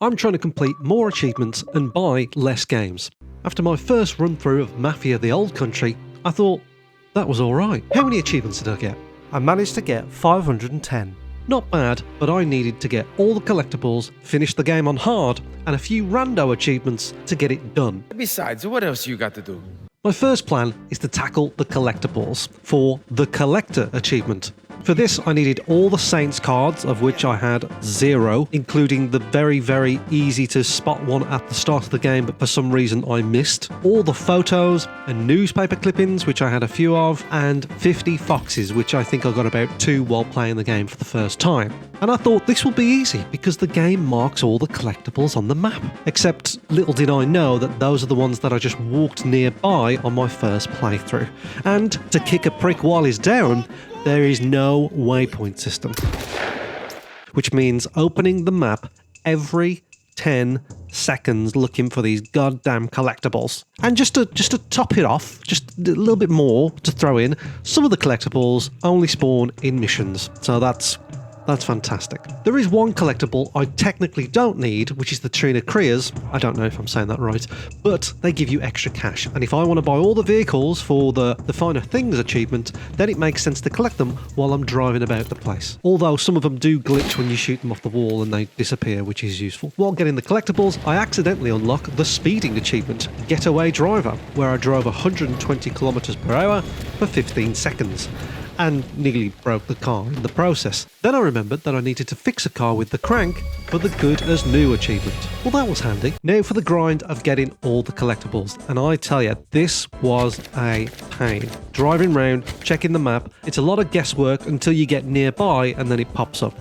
I'm trying to complete more achievements and buy less games. After my first run through of Mafia the Old Country, I thought, that was alright. How many achievements did I get? I managed to get 510. Not bad, but I needed to get all the collectibles, finish the game on hard, and a few rando achievements to get it done. Besides, what else you got to do? My first plan is to tackle the collectibles for the Collector achievement. For this, I needed all the Saints cards, of which I had 0, including the very easy to spot one at the start of the game, but for some reason I missed. All the photos and newspaper clippings, which I had a few of, and 50 foxes, which I think I got about 2 while playing the game for the first time. And I thought this will be easy, because the game marks all the collectibles on the map. Except, little did I know that those are the ones that I just walked nearby on my first playthrough. And to kick a prick while he's down, there is no waypoint system, which means opening the map every 10 seconds looking for these goddamn collectibles. And just to top it off, just a little bit more to throw in, some of the collectibles only spawn in missions, so that's fantastic. There is one collectible I technically don't need, which is the Trina Krias. I don't know if I'm saying that right, but they give you extra cash. And if I want to buy all the vehicles for the Finer Things achievement, then it makes sense to collect them while I'm driving about the place. Although some of them do glitch when you shoot them off the wall and they disappear, which is useful. While getting the collectibles, I accidentally unlock the speeding achievement, Getaway Driver, where I drove 120 kilometers per hour for 15 seconds. And nearly broke the car in the process. Then I remembered that I needed to fix a car with the crank for the Good as New achievement. Well, that was handy. Now for the grind of getting all the collectibles. And I tell you, this was a pain. Driving around, checking the map, it's a lot of guesswork until you get nearby and then it pops up.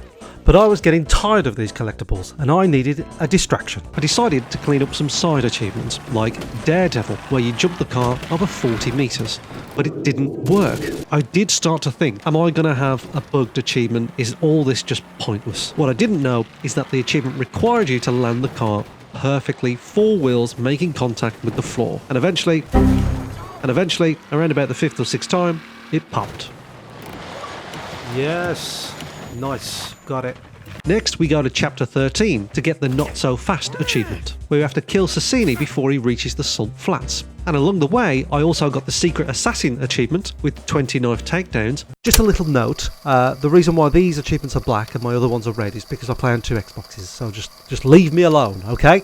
But I was getting tired of these collectibles, and I needed a distraction. I decided to clean up some side achievements, like Daredevil, where you jump the car over 40 meters. But it didn't work. I did start to think, am I going to have a bugged achievement? Is all this just pointless? What I didn't know is that the achievement required you to land the car perfectly, 4 wheels making contact with the floor. And eventually, around about the 5th or 6th time, it popped. Yes. Nice. Got it. Next, we go to Chapter 13 to get the Not So Fast achievement, where you have to kill Sassini before he reaches the Salt Flats. And along the way, I also got the Secret Assassin achievement with 20 knife takedowns. Just a little note, the reason why these achievements are black and my other ones are red is because I play on 2 Xboxes, so just leave me alone, okay?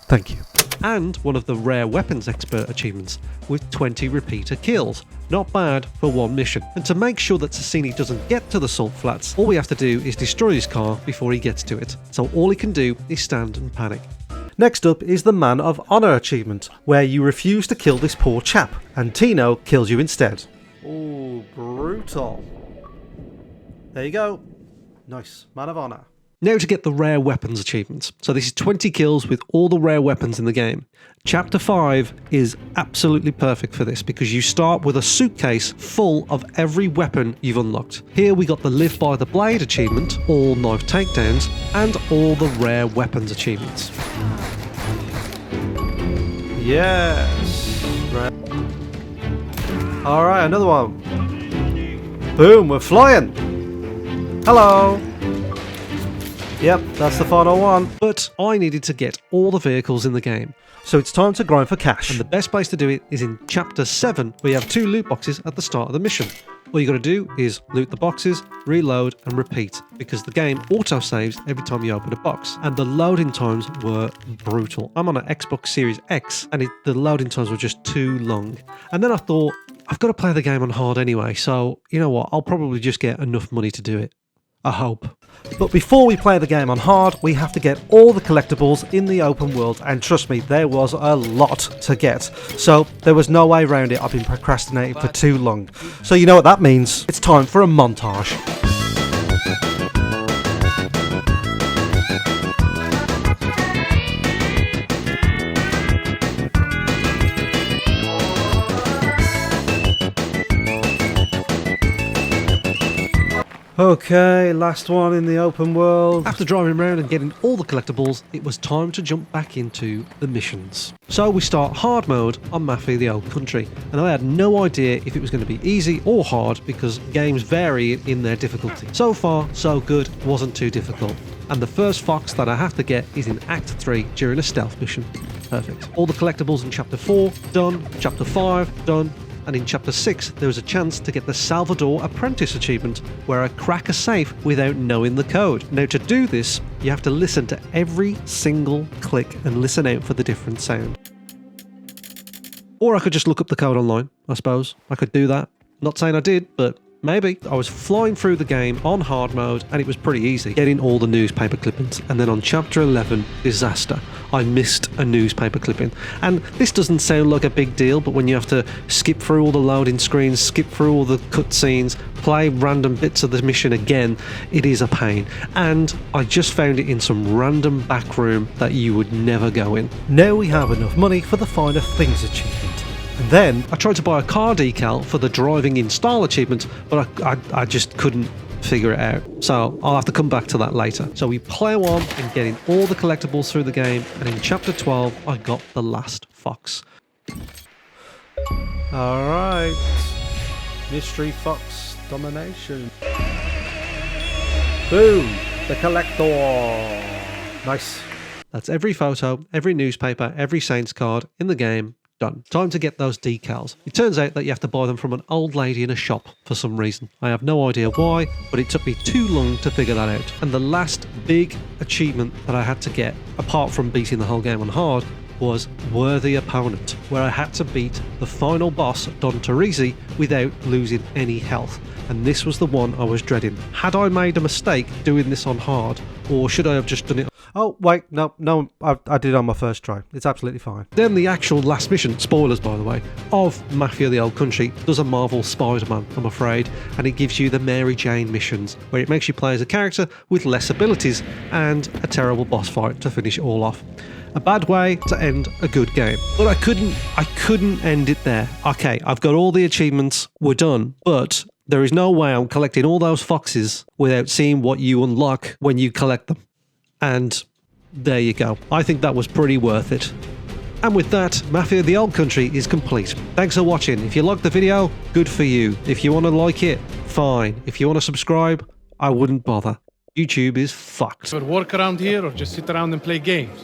Thank you. And one of the Rare Weapons Expert achievements with 20 repeater kills. Not bad for one mission. And to make sure that Sassini doesn't get to the Salt Flats, all we have to do is destroy his car before he gets to it. So all he can do is stand and panic. Next up is the Man of Honor achievement, where you refuse to kill this poor chap, and Tino kills you instead. Ooh, brutal. There you go. Nice. Man of Honor. Now to get the Rare Weapons achievements. So this is 20 kills with all the rare weapons in the game. Chapter 5 is absolutely perfect for this because you start with a suitcase full of every weapon you've unlocked. Here we got the Live by the Blade achievement, all knife takedowns, and all the Rare Weapons achievements. Yes. Right. Alright, another one. Boom, we're flying. Hello. Yep, that's the final one. But I needed to get all the vehicles in the game. So it's time to grind for cash. And the best place to do it is in Chapter 7, where you have 2 loot boxes at the start of the mission. All you got to do is loot the boxes, reload and repeat, because the game auto-saves every time you open a box. And the loading times were brutal. I'm on an Xbox Series X, and the loading times were just too long. And then I thought, I've got to play the game on hard anyway, so you know what, I'll probably just get enough money to do it. I hope. But before we play the game on hard, we have to get all the collectibles in the open world, and trust me, there was a lot to get. So there was no way around it. I've been procrastinating for too long. So you know what that means? It's time for a montage. Okay, last one in the open world. After driving around and getting all the collectibles, it was time to jump back into the missions. So we start hard mode on Mafia the Old Country, and I had no idea if it was going to be easy or hard because games vary in their difficulty. So far, so good, wasn't too difficult. And the first fox that I have to get is in Act 3 during a stealth mission. Perfect. All the collectibles in Chapter 4, done. Chapter 5, done. And in Chapter 6, there was a chance to get the Salvador Apprentice achievement, where I crack a safe without knowing the code. Now, to do this, you have to listen to every single click and listen out for the different sound. Or I could just look up the code online, I suppose. I could do that. Not saying I did, but maybe. I was flying through the game on hard mode, and it was pretty easy, getting all the newspaper clippings. And then on Chapter 11, disaster. I missed a newspaper clipping. And this doesn't sound like a big deal, but when you have to skip through all the loading screens, skip through all the cutscenes, play random bits of the mission again, it is a pain. And I just found it in some random back room that you would never go in. Now we have enough money for the Find of Things achievement. And then I tried to buy a car decal for the driving in style achievement, but I just couldn't figure it out. So I'll have to come back to that later. So we plow on and getting all the collectibles through the game, and in Chapter 12 I got the last fox. Alright. Mystery Fox domination. Boom! The collector! Nice. That's every photo, every newspaper, every Saints card in the game. Done. Time to get those decals. It turns out that you have to buy them from an old lady in a shop for some reason. I have no idea why, but it took me too long to figure that out. And the last big achievement that I had to get, apart from beating the whole game on hard, was Worthy Opponent, where I had to beat the final boss, Don Teresi, without losing any health. And this was the one I was dreading. Had I made a mistake doing this on hard, or should I have just done it? Oh, wait, no, I did it on my first try. It's absolutely fine. Then the actual last mission, spoilers by the way, of Mafia the Old Country does a Marvel Spider-Man, I'm afraid, and it gives you the Mary Jane missions, where it makes you play as a character with less abilities and a terrible boss fight to finish it all off. A bad way to end a good game. But I couldn't end it there. Okay, I've got all the achievements, we're done, but there is no way I'm collecting all those foxes without seeing what you unlock when you collect them. And there you go. I think that was pretty worth it. And with that, Mafia the Old Country is complete. Thanks for watching. If you liked the video, good for you. If you want to like it, fine. If you want to subscribe, I wouldn't bother. YouTube is fucked. Work around here or just sit around and play games?